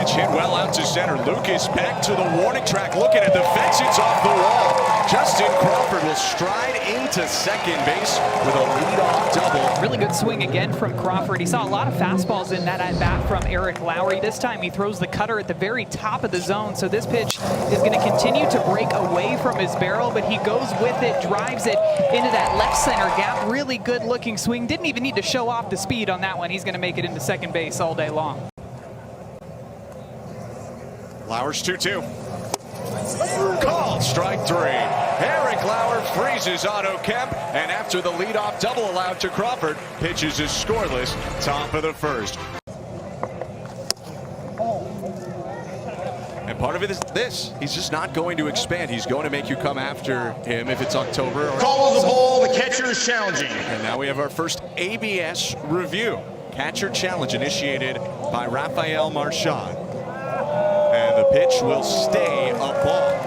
pitch hit well out to center. Lucas back to the warning track, looking at the fence. It's off the wall. Justin Crawford will stride into second base with a leadoff double. Really good swing again from Crawford. He saw a lot of fastballs in that at-bat from Eric Lowry. This time he throws the cutter at the very top of the zone, so this pitch is going to continue to break away from his barrel, but he goes with it, drives it into that left center gap. Really good looking swing. Didn't even need to show off the speed on that one. He's going to make it into second base all day long. Lauer's 2-2. Called strike three. Eric Lauer freezes Otto Kemp, and after the leadoff double allowed to Crawford, pitches is scoreless, top of the first. And part of it is this. He's just not going to expand. He's going to make you come after him if it's October. Call of the ball. The catcher is challenging. And now we have our first ABS review. Catcher challenge initiated by Rafael Marchand. And the pitch will stay a ball.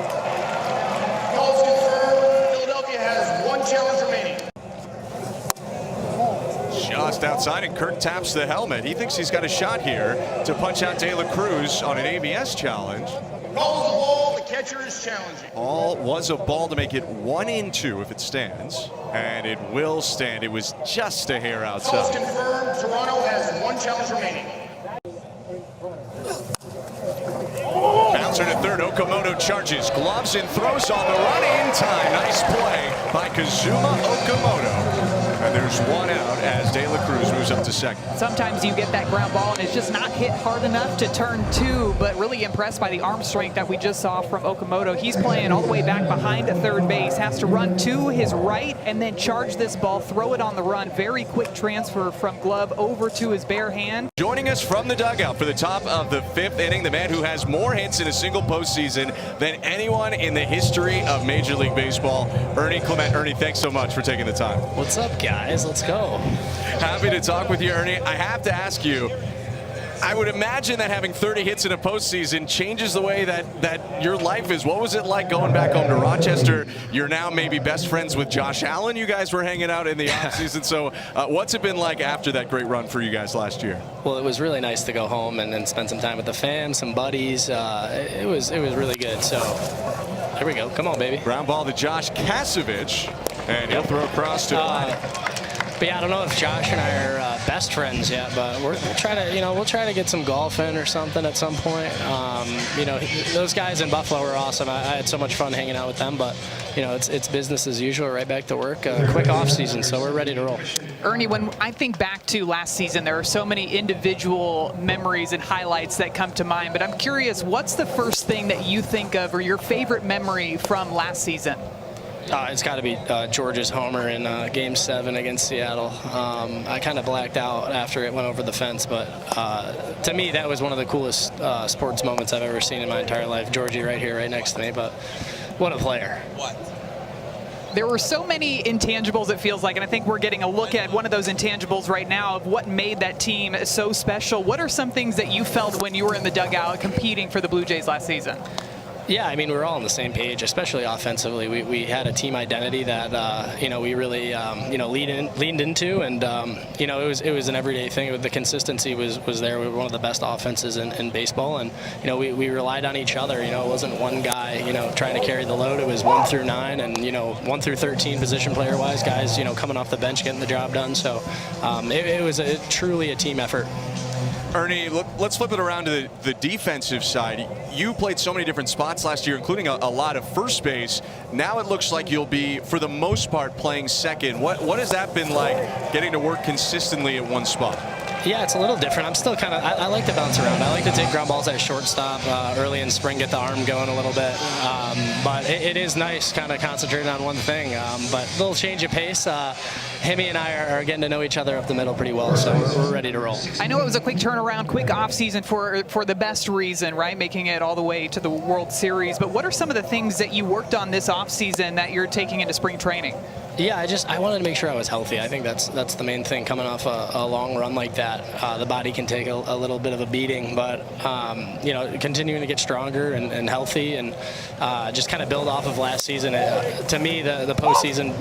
Calls confirmed. Philadelphia has one challenge remaining. Just outside, and Kirk taps the helmet. He thinks he's got a shot here to punch out De La Cruz on an ABS challenge. Calls the ball. The catcher is challenging. All was a ball to make it 1-2 if it stands. And it will stand. It was just a hair Calls outside. confirmed. Toronto has one challenge remaining. Bouncer to third. Okamoto charges, gloves, and throws on the run in time. Nice play by Kazuma Okamoto. And there's one out as De La Cruz moves up to second. Sometimes you get that ground ball and it's just not hit hard enough to turn two, but really impressed by the arm strength that we just saw from Okamoto. He's playing all the way back behind a third base, has to run to his right and then charge this ball, throw it on the run. Very quick transfer from glove over to his bare hand. Joining us from the dugout for the top of the fifth inning, the man who has more hits in a single postseason than anyone in the history of Major League Baseball, Ernie Clement. Ernie, thanks so much for taking the time. What's up, guys? Let's go. Happy to talk with you, Ernie. I have to ask you, I would imagine that having 30 hits in a postseason changes the way that your life is. What was it like going back home to Rochester? You're now maybe best friends with Josh Allen. You guys were hanging out in the offseason. So what's it been like after that great run for you guys last year? Well, it was really nice to go home and spend some time with the fam, some buddies. It was really good. So here we go. Come on, baby. Ground ball to Josh Kasevich, and he'll throw across to But yeah, I don't know if Josh and I are best friends yet, but we'll try to get some golf in or something at some point. Those guys in Buffalo were awesome. I had so much fun hanging out with them, but it's business as usual, right back to work. Quick off season, so we're ready to roll. Ernie, when I think back to last season, there are so many individual memories and highlights that come to mind, but I'm curious, what's the first thing that you think of or your favorite memory from last season? It's got to be George's homer in Game 7 against Seattle. I kind of blacked out after it went over the fence, but to me, that was one of the coolest sports moments I've ever seen in my entire life. Georgie right here, right next to me, but what a player. There were so many intangibles, it feels like, and I think we're getting a look at one of those intangibles right now of what made that team so special. What are some things that you felt when you were in the dugout competing for the Blue Jays last season? Yeah, I mean, we're all on the same page, especially offensively. We had a team identity that we really leaned into, and it was an everyday thing. The consistency was there. We were one of the best offenses in baseball, and we relied on each other. It wasn't one guy trying to carry the load. It was 1 through 9, and 1 through 13 position player wise guys coming off the bench getting the job done. So it was truly a team effort. Ernie, let's flip it around to the defensive side. You played so many different spots last year, including a lot of first base. Now it looks like you'll be, for the most part, playing second. What has that been like, getting to work consistently at one spot? Yeah, it's a little different. I'm still kind of, I like to bounce around. I like to take ground balls at shortstop early in spring, get the arm going a little bit. But it is nice kind of concentrating on one thing. But a little change of pace. Himmy and I are getting to know each other up the middle pretty well, so we're ready to roll. I know it was a quick turnaround, quick offseason for the best reason, right? Making it all the way to the World Series. But what are some of the things that you worked on this offseason that you're taking into spring training? Yeah, I wanted to make sure I was healthy. I think that's the main thing coming off a long run like that. The body can take a little bit of a beating, but continuing to get stronger and healthy and just kind of build off of last season. To me, the postseason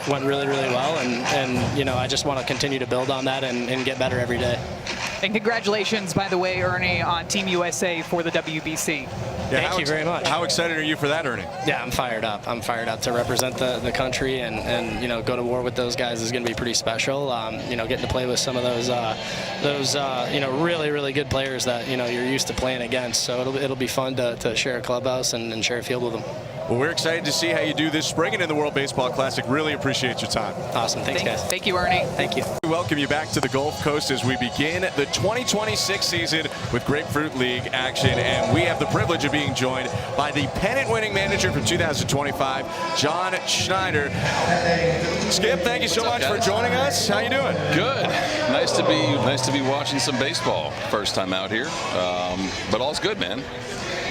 went really, really well, and I just want to continue to build on that and get better every day. And congratulations, by the way, Ernie, on Team USA for the WBC. Yeah, Thank you very much. How excited are you for that, Ernie? Yeah, I'm fired up. I'm fired up to represent the country and go to war with those guys is going to be pretty special. Getting to play with some of those really good players that you're used to playing against. So it'll be fun to share a clubhouse and share a field with them. Well, we're excited to see how you do this spring and in the World Baseball Classic. Really appreciate your time. Awesome. Thanks, guys. Thank you, Ernie. Thank you. We welcome you back to the Gulf Coast as we begin the 2026 season with Grapefruit League action. And we have the privilege of being joined by the pennant-winning manager from 2025, John Schneider. Skip, thank you so much for joining us. How you doing? Good. Nice to be watching some baseball. First time out here, but all's good, man.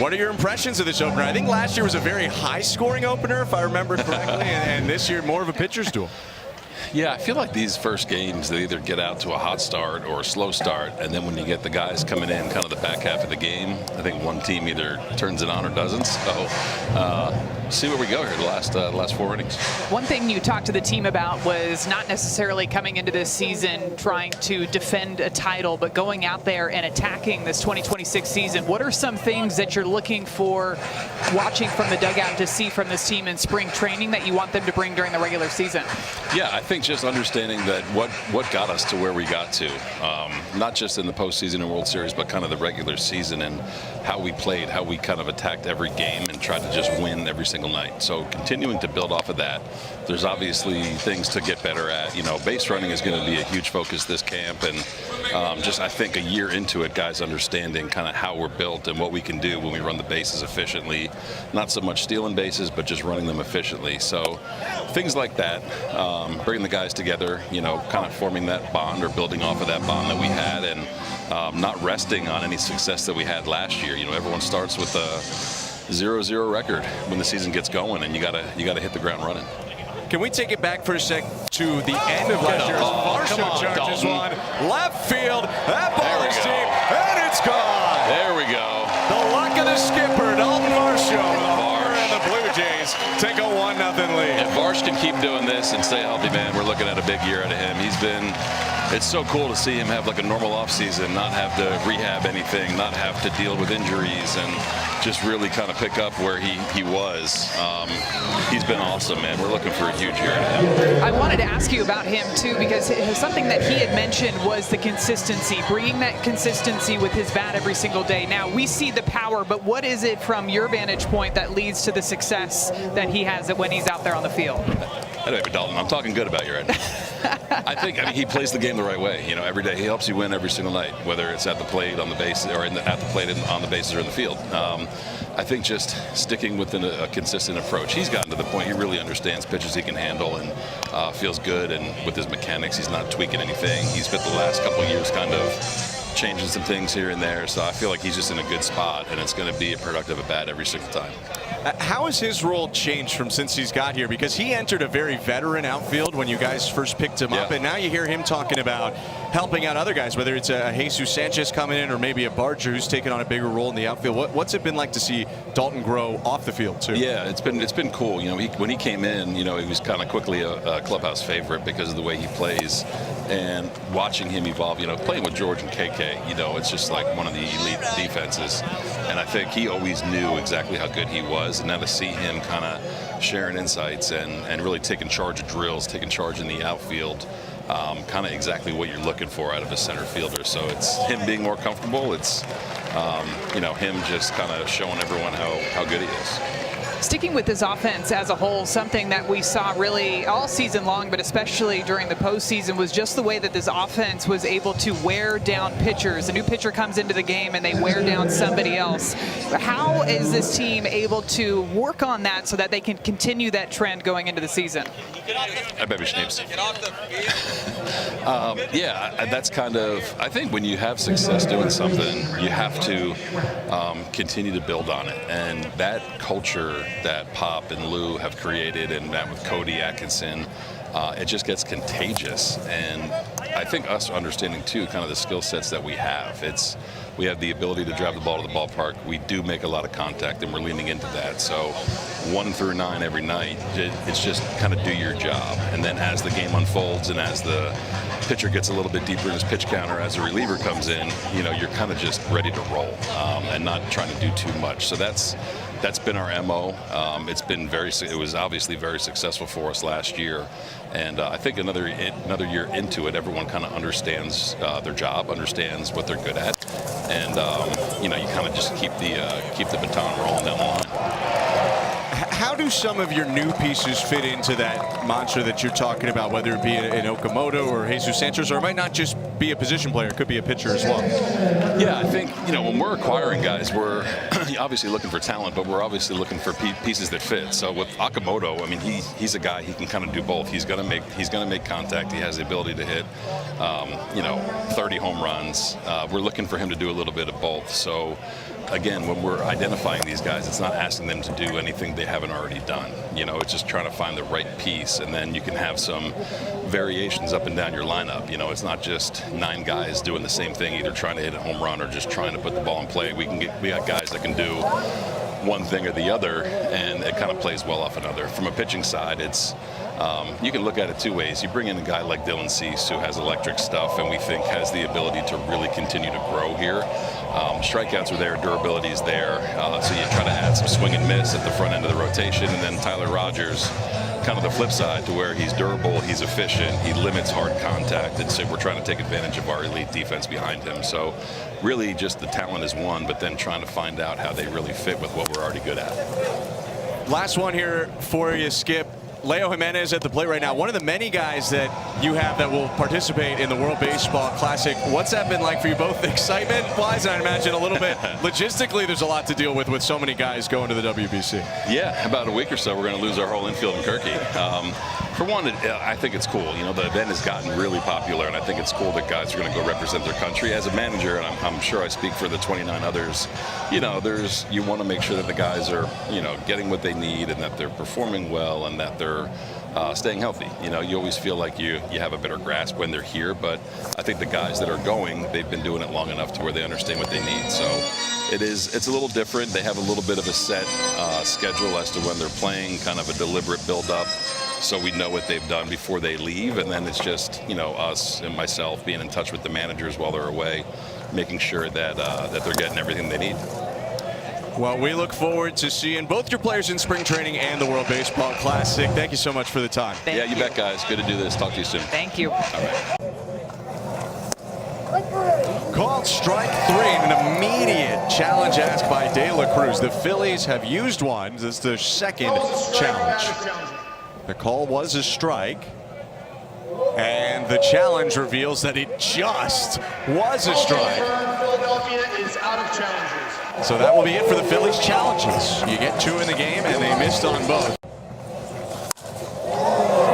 What are your impressions of this opener? I think last year was a very high-scoring opener, if I remember correctly, and this year more of a pitcher's duel. Yeah, I feel like these first games, they either get out to a hot start or a slow start, and then when you get the guys coming in kind of the back half of the game, I think one team either turns it on or doesn't. So see where we go here the last 4 innings. One thing you talked to the team about was not necessarily coming into this season trying to defend a title, but going out there and attacking this 2026 season. What are some things that you're looking for watching from the dugout to see from this team in spring training that you want them to bring during the regular season? Yeah, I think just understanding that what got us to where we got to, not just in the postseason and World Series, but kind of the regular season and how we played, how we kind of attacked every game and tried to just win every single night. So continuing to build off of that. There's obviously things to get better at. Base running is going to be a huge focus this camp, and I think a year into it, guys understanding kind of how we're built and what we can do when we run the bases efficiently. Not so much stealing bases, but just running them efficiently. So things like that, bringing the guys together, kind of forming that bond or building off of that bond that we had, and not resting on any success that we had last year. Everyone starts with a 0-0 record when the season gets going, and you gotta hit the ground running. Can we take it back for a sec to the end of last year's Varsho charges one left field. That ball is deep, and it's gone. There we go. The luck of the skipper, Dalton Varsho, and the Blue Jays take a 1-0 lead. If Varsh can keep doing this and stay healthy, man, we're looking at a big year out of him. It's so cool to see him have like a normal offseason, not have to rehab anything, not have to deal with injuries, and just really kind of pick up where he was. He's been awesome, man. We're looking for a huge year out of him. I wanted to ask you about him, too, because something that he had mentioned was the consistency, bringing that consistency with his bat every single day. Now, we see the power, but what is it from your vantage point that leads to the success that he has when he's out there on the field? Anyway, Dalton, I'm talking good about you right now. I think he plays the game the right way. Every day he helps you win every single night, whether it's at the plate, on the base, or at the plate on the bases or in the field. I think just sticking within a consistent approach. He's gotten to the point he really understands pitches he can handle and feels good. And with his mechanics, he's not tweaking anything. He's spent the last couple of years kind of changing some things here and there. So I feel like he's just in a good spot, and it's going to be a productive at bat every single time. How has his role changed from since he's got here? Because he entered a very veteran outfield when you guys first picked him up, and now you hear him talking about helping out other guys, whether it's a Jesus Sanchez coming in or maybe a Barger who's taken on a bigger role in the outfield. What's it been like to see Dalton grow off the field too? Yeah, it's been cool. When he came in, he was kind of quickly a clubhouse favorite because of the way he plays, and watching him evolve. Playing with George and KK, it's just like one of the elite defenses, and I think he always knew exactly how good he was. And now to see him kind of sharing insights and really taking charge of drills, taking charge in the outfield, kind of exactly what you're looking for out of a center fielder. So it's him being more comfortable. It's him just kind of showing everyone how good he is. Sticking with this offense as a whole, something that we saw really all season long, but especially during the postseason, was just the way that this offense was able to wear down pitchers. A new pitcher comes into the game and they wear down somebody else. How is this team able to work on that so that they can continue that trend going into the season? I bet we Schneeps. Yeah, that's kind of, I think when you have success doing something, you have to continue to build on it. And that culture that Pop and Lou have created, and that with Cody Atkinson, it just gets contagious. And I think us understanding too kind of the skill sets that we have. We have the ability to drive the ball to the ballpark. We do make a lot of contact, and we're leaning into that. So 1 through 9 every night, it's just kind of do your job. And then as the game unfolds and as the pitcher gets a little bit deeper in his pitch counter, as a reliever comes in, you're kind of just ready to roll and not trying to do too much. So that's been our MO. It was obviously very successful for us last year, and I think another year into it, everyone kind of understands their job, understands what they're good at, and you kind of just keep the baton rolling down the line. How do some of your new pieces fit into that mantra that you're talking about, whether it be an Okamoto or Jesus Sanchez, or it might not just be a position player, it could be a pitcher as well? Yeah, I think, when we're acquiring guys, we're obviously looking for talent, but we're obviously looking for pieces that fit. So with Okamoto, I mean, he's a guy, he can kind of do both. He's going to make contact. He has the ability to hit, 30 home runs. We're looking for him to do a little bit of both. So again, when we're identifying these guys, it's not asking them to do anything they haven't already done. It's just trying to find the right piece, and then you can have some variations up and down your lineup. It's not just 9 guys doing the same thing, either trying to hit a home run or just trying to put the ball in play. We got guys that can do one thing or the other, and it kind of plays well off another. From a pitching side, it's you can look at it 2 ways. You bring in a guy like Dylan Cease, who has electric stuff and we think has the ability to really continue to grow here. Strikeouts are there, durability is there, so you try to add some swing and miss at the front end of the rotation. And then Tyler Rogers, kind of the flip side, to where he's durable, he's efficient, he limits hard contact, and so we're trying to take advantage of our elite defense behind him. So really just the talent is one, but then trying to find out how they really fit with what we're already good at. Last one here for you, Skip. Leo Jimenez at the plate right now. One of the many guys that you have that will participate in the World Baseball Classic. What's that been like for you both, excitement-wise, and I imagine a little bit logistically there's a lot to deal with so many guys going to the WBC? Yeah, about a week or so we're going to lose our whole infield in Kirky. For one, I think it's cool. The event has gotten really popular, and I think it's cool that guys are going to go represent their country. As a manager, and I'm sure I speak for the 29 others, you want to make sure that the guys are, getting what they need and that they're performing well and that they're staying healthy. You always feel like you have a better grasp when they're here, but I think the guys that are going, they've been doing it long enough to where they understand what they need. So it's a little different. They have a little bit of a set schedule as to when they're playing, kind of a deliberate build-up, so we know what they've done before they leave, and then it's just us and myself being in touch with the managers while they're away, making sure that they're getting everything they need. Well, we look forward to seeing both your players in spring training and the World Baseball Classic. Thank you so much for the time. Yeah, you bet, guys. Good to do this. Talk to you soon. Thank you. All right. Called strike 3 and an immediate challenge asked by De La Cruz. The Phillies have used one. This is their second challenge. The call was a strike, and the challenge reveals that it just was a strike. Philadelphia is out of challenges. So that will be it for the Phillies challenges. You get 2 in the game, and they missed on both.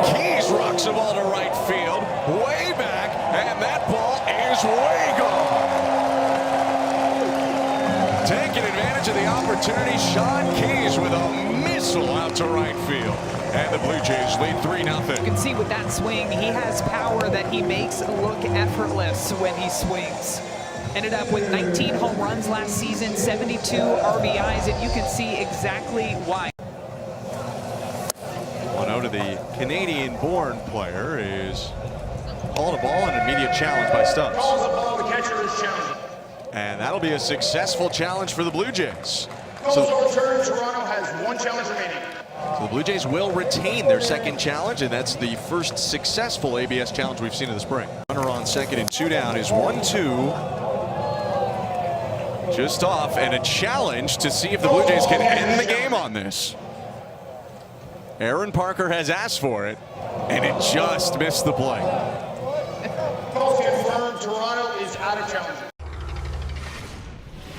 Keys rocks the ball to right field, way back, and that ball is way gone. Taking advantage of the opportunity, Sean Keys with a missile out to right field. And the Blue Jays lead 3-0. You can see with that swing, he has power that he makes look effortless when he swings. Ended up with 19 home runs last season, 72 RBIs, and you can see exactly why. 1-0 to the Canadian-born player is called a ball and an immediate challenge by Stubbs. Calls the ball, the catcher is challenged. And that'll be a successful challenge for the Blue Jays. Calls a return. Toronto has 1 challenge remaining. So the Blue Jays will retain their second challenge, and that's the first successful ABS challenge we've seen in the spring. Runner on second and 2 down is 1-2. Just off, and a challenge to see if the Blue Jays can end the game on this. Aaron Parker has asked for it, and it just missed the play. Calls confirmed. Toronto is out of challenges.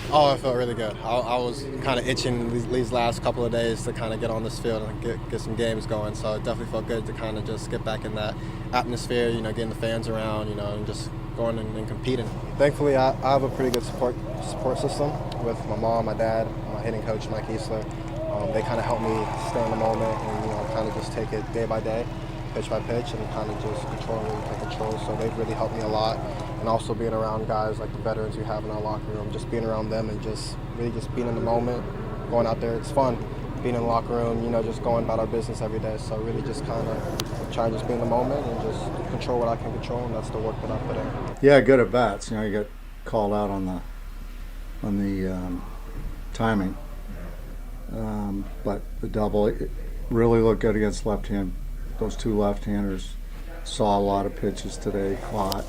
Oh, I felt really good. I was kind of itching these last couple of days to kind of get on this field and get some games going. So it definitely felt good to kind of just get back in that atmosphere, getting the fans around, and just going and competing. Thankfully, I have a pretty good support system with my mom, my dad, my hitting coach, Mike Easler. They kind of help me stay in the moment and kind of just take it day by day. pitch by pitch and kind of just control what we can control. So they've really helped me a lot. And also being around guys like the veterans we have in our locker room, just being around them and just really just being in the moment, going out there, it's fun. Being in the locker room, you know, just going about our business every day. So really just kind of trying to just be in the moment and just control what I can control, and that's the work that I put in. Yeah, good at bats. You know, you get called out on the timing, but the double it really looked good against left-hand. Those two left-handers saw a lot of pitches today. Caught,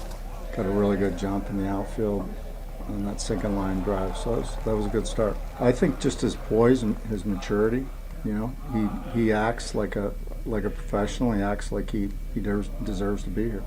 got a really good jump in the outfield on that sinking line drive. So that was a good start. I think just his poise and his maturity. You know, he acts like a professional. He acts like he deserves to be here.